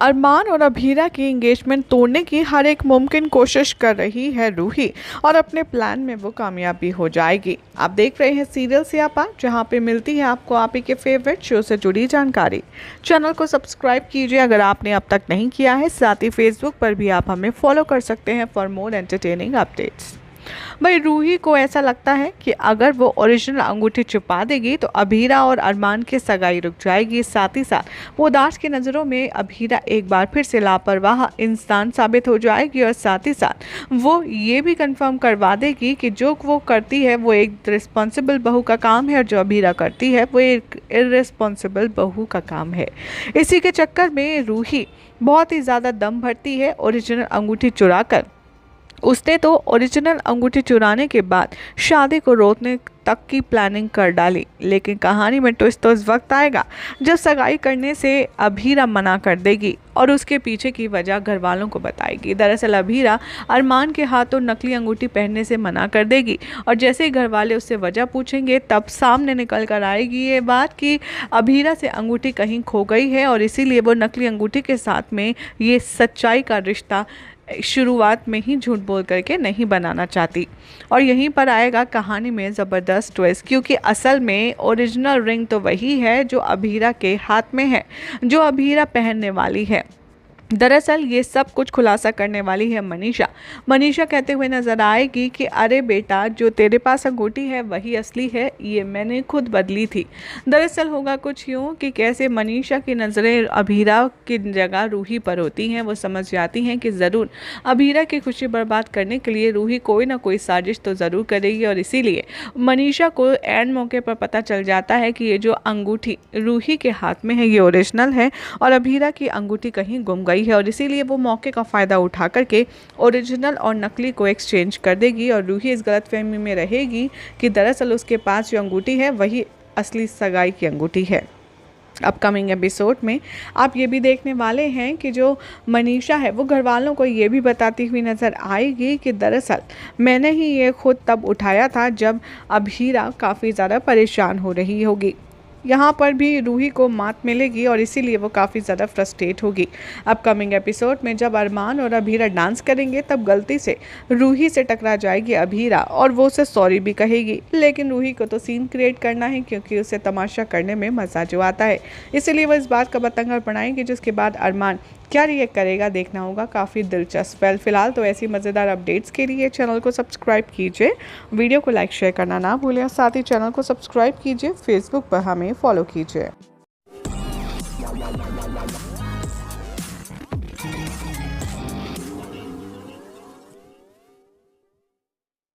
अरमान और अभीरा की एंगेजमेंट तोड़ने की हर एक मुमकिन कोशिश कर रही है रूही, और अपने प्लान में वो कामयाब भी हो जाएगी। आप देख रहे हैं सीरियल स्यापा, जहां पे मिलती है आपको आप ही के फेवरेट शो से जुड़ी जानकारी। चैनल को सब्सक्राइब कीजिए अगर आपने अब तक नहीं किया है। साथ ही फेसबुक पर भी आप हमें फॉलो कर सकते हैं फॉर मोर एंटरटेनिंग अपडेट्स। भाई रूही को ऐसा लगता है कि अगर वो ओरिजिनल अंगूठी छुपा देगी तो अभीरा और अरमान की सगाई रुक जाएगी। साथ ही साथ वो दास की नज़रों में अभीरा एक बार फिर से लापरवाह इंसान साबित हो जाएगी, और साथ ही साथ वो ये भी कंफर्म करवा देगी कि जो वो करती है वो एक रिस्पॉन्सिबल बहू का काम है, और जो अभीरा करती है वो एक इर्रेस्पॉन्सिबल बहू का काम है। इसी के चक्कर में रूही बहुत ही ज़्यादा दम भरती है ओरिजिनल अंगूठी चुरा कर। उसने तो ओरिजिनल अंगूठी चुराने के बाद शादी को रोकने तक की प्लानिंग कर डाली, लेकिन कहानी में ट्विस्ट तो इस वक्त आएगा जब सगाई करने से अभीरा मना कर देगी और उसके पीछे की वजह घर वालों को बताएगी। दरअसल अभीरा अरमान के हाथों नकली अंगूठी पहनने से मना कर देगी, और जैसे ही घर वाले उससे वजह पूछेंगे तब सामने निकल कर आएगी ये बात कि अभीरा से अंगूठी कहीं खो गई है, और इसीलिए वो नकली अंगूठी के साथ में ये सच्चाई का रिश्ता शुरुआत में ही झूठ बोल करके नहीं बनाना चाहती। और यहीं पर आएगा कहानी में ज़बरदस्त ट्विस्ट, क्योंकि असल में ओरिजिनल रिंग तो वही है जो अभीरा के हाथ में है, जो अभीरा पहनने वाली है। दरअसल ये सब कुछ खुलासा करने वाली है मनीषा। मनीषा कहते हुए नजर आएगी कि अरे बेटा, जो तेरे पास अंगूठी है वही असली है, ये मैंने खुद बदली थी। दरअसल होगा कुछ यूँ कि कैसे मनीषा की नज़रें अभीरा की जगह रूही पर होती हैं। वो समझ जाती हैं कि ज़रूर अभीरा की खुशी बर्बाद करने के लिए रूही कोई ना कोई साजिश तो ज़रूर करेगी, और इसीलिए मनीषा को एंड मौके पर पता चल जाता है कि ये जो अंगूठी रूही के हाथ में है ये ओरिजिनल है, और अभीरा की अंगूठी कहीं गुम गई है, और इसीलिए वो मौके का फ़ायदा उठा करके ओरिजिनल और नकली को एक्सचेंज कर देगी। और रूही इस गलतफहमी में रहेगी कि दरअसल उसके पास जो अंगूठी है वही असली सगाई की अंगूठी है। अपकमिंग एपिसोड में आप ये भी देखने वाले हैं कि जो मनीषा है वो घर वालों को ये भी बताती हुई नज़र आएगी कि दरअसल मैंने ही ये खुद तब उठाया था जब अभीरा काफ़ी ज़्यादा परेशान हो रही होगी। यहाँ पर भी रूही को मात मिलेगी, और इसीलिए वो काफ़ी ज़्यादा फ्रस्ट्रेट होगी। अपकमिंग एपिसोड में जब अरमान और अभीरा डांस करेंगे तब गलती से रूही से टकरा जाएगी अभीरा, और वो उसे सॉरी भी कहेगी, लेकिन रूही को तो सीन क्रिएट करना है क्योंकि उसे तमाशा करने में मज़ा जो आता है। इसीलिए वो इस बात का बतंगड़ बनाएंगे, जिसके बाद अरमान क्या रिएक्ट करेगा देखना होगा। काफ़ी दिलचस्प। फिलहाल तो ऐसी मज़ेदार अपडेट्स के लिए चैनल को सब्सक्राइब कीजिए, वीडियो को लाइक शेयर करना ना भूलें, और साथ ही चैनल को सब्सक्राइब कीजिए, फेसबुक पर हमें फॉलो कीजिए।